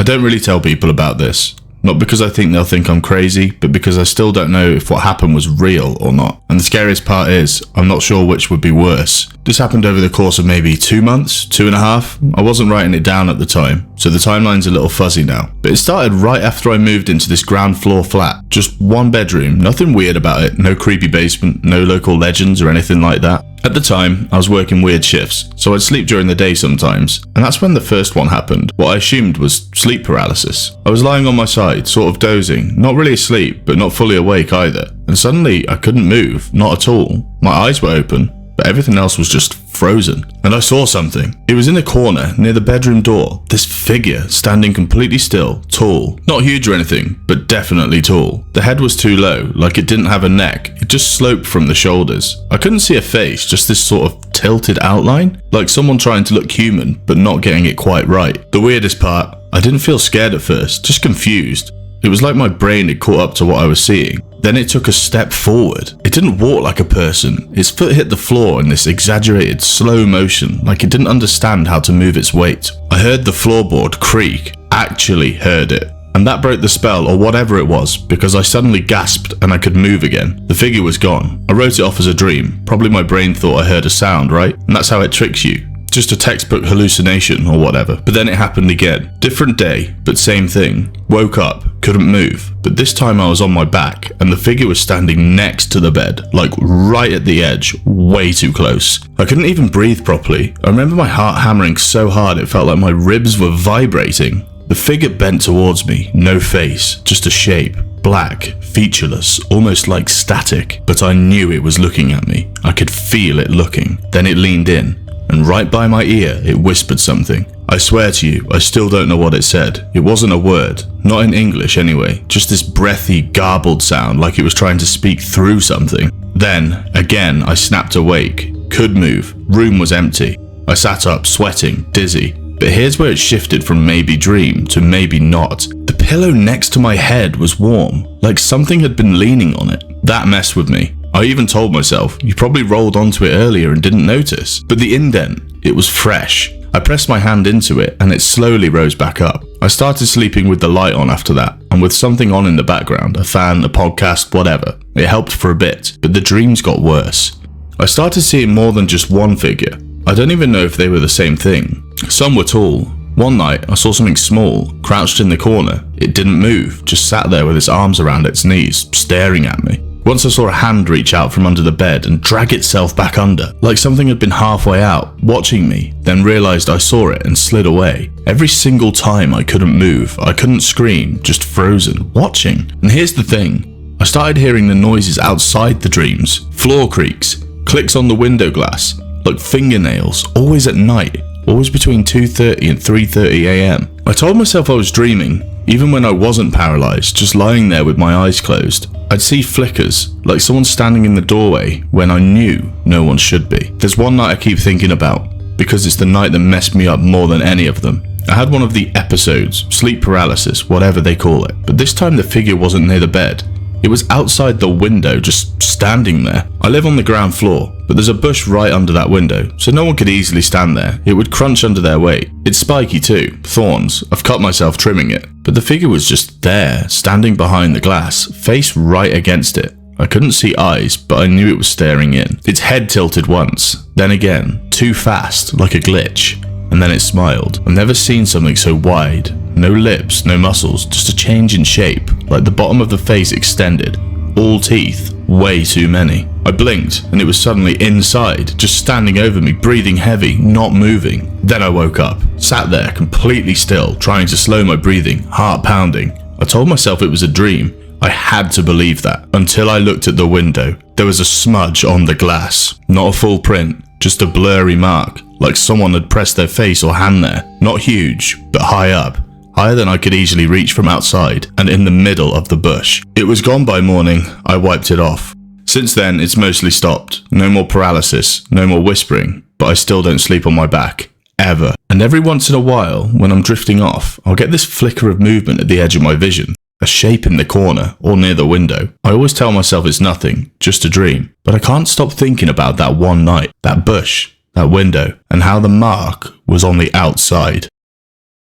I don't really tell people about this. Not because I think they'll think I'm crazy, but because I still don't know if what happened was real or not. And the scariest part is, I'm not sure which would be worse. This happened over the course of maybe 2 months, 2.5. I wasn't writing it down at the time, so the timeline's a little fuzzy now. But it started right after I moved into this ground floor flat. Just one bedroom, nothing weird about it, no creepy basement, no local legends or anything like that. At the time, I was working weird shifts, so I'd sleep during the day sometimes, and that's when the first one happened. What I assumed was sleep paralysis. I was lying on my side, sort of dozing, not really asleep, but not fully awake either, and suddenly I couldn't move, not at all. My eyes were open, but everything else was just frozen. And I saw something. It was in a corner near the bedroom door. This figure standing completely still, tall. Not huge or anything, but definitely tall. The head was too low, like it didn't have a neck. It just sloped from the shoulders. I couldn't see a face, just this sort of tilted outline, like someone trying to look human, but not getting it quite right. The weirdest part, I didn't feel scared at first, just confused. It was like my brain had caught up to what I was seeing. Then it took a step forward. It didn't walk like a person. Its foot hit the floor in this exaggerated slow motion, like it didn't understand how to move its weight. I heard the floorboard creak. Actually heard it. And that broke the spell, or whatever it was, because I suddenly gasped and I could move again. The figure was gone. I wrote it off as a dream. Probably my brain thought I heard a sound, right? And that's how it tricks you. Just a textbook hallucination or whatever. But then it happened again. Different day, but same thing. Woke up, couldn't move, but this time I was on my back and the figure was standing next to the bed, like right at the edge, way too close. I couldn't even breathe properly. I remember my heart hammering so hard it felt like my ribs were vibrating. The figure bent towards me, no face, just a shape. Black, featureless, almost like static, but I knew it was looking at me. I could feel it looking. Then it leaned in. And right by my ear, it whispered something. I swear to you, I still don't know what it said. It wasn't a word, not in English anyway, just this breathy, garbled sound like it was trying to speak through something. Then, again, I snapped awake, could move, room was empty. I sat up, sweating, dizzy. But here's where it shifted from maybe dream to maybe not. The pillow next to my head was warm, like something had been leaning on it. That messed with me. I even told myself, you probably rolled onto it earlier and didn't notice. But the indent, it was fresh. I pressed my hand into it and it slowly rose back up. I started sleeping with the light on after that, and with something on in the background, a fan, a podcast, whatever. It helped for a bit, but the dreams got worse. I started seeing more than just one figure. I don't even know if they were the same thing. Some were tall. One night, I saw something small, crouched in the corner. It didn't move, just sat there with its arms around its knees, staring at me. Once I saw a hand reach out from under the bed and drag itself back under, like something had been halfway out, watching me, then realized I saw it and slid away. Every single time I couldn't move, I couldn't scream, just frozen, watching. And here's the thing, I started hearing the noises outside the dreams, floor creaks, clicks on the window glass, like fingernails, always at night, always between 2:30 and 3:30 a.m. I told myself I was dreaming, even when I wasn't paralyzed, just lying there with my eyes closed. I'd see flickers, like someone standing in the doorway when I knew no one should be. There's one night I keep thinking about, because it's the night that messed me up more than any of them. I had one of the episodes, sleep paralysis, whatever they call it, but this time the figure wasn't near the bed. It was outside the window, just standing there. I live on the ground floor, but there's a bush right under that window, so no one could easily stand there. It would crunch under their weight. It's spiky too, thorns. I've cut myself trimming it. But the figure was just there, standing behind the glass, face right against it. I couldn't see eyes, but I knew it was staring in. Its head tilted once, then again, too fast, like a glitch. And then it smiled. I've never seen something so wide. No lips, no muscles, just a change in shape, like the bottom of the face extended. All teeth, way too many. I blinked, and it was suddenly inside, just standing over me, breathing heavy, not moving. Then I woke up, sat there completely still, trying to slow my breathing, heart pounding. I told myself it was a dream. I had to believe that, until I looked at the window. There was a smudge on the glass. Not a full print, just a blurry mark, like someone had pressed their face or hand there. Not huge, but high up. Higher than I could easily reach from outside, and in the middle of the bush. It was gone by morning. I wiped it off. Since then, it's mostly stopped. No more paralysis, no more whispering, but I still don't sleep on my back. Ever. And every once in a while, when I'm drifting off, I'll get this flicker of movement at the edge of my vision. A shape in the corner, or near the window. I always tell myself it's nothing, just a dream. But I can't stop thinking about that one night, that bush, that window, and how the mark was on the outside.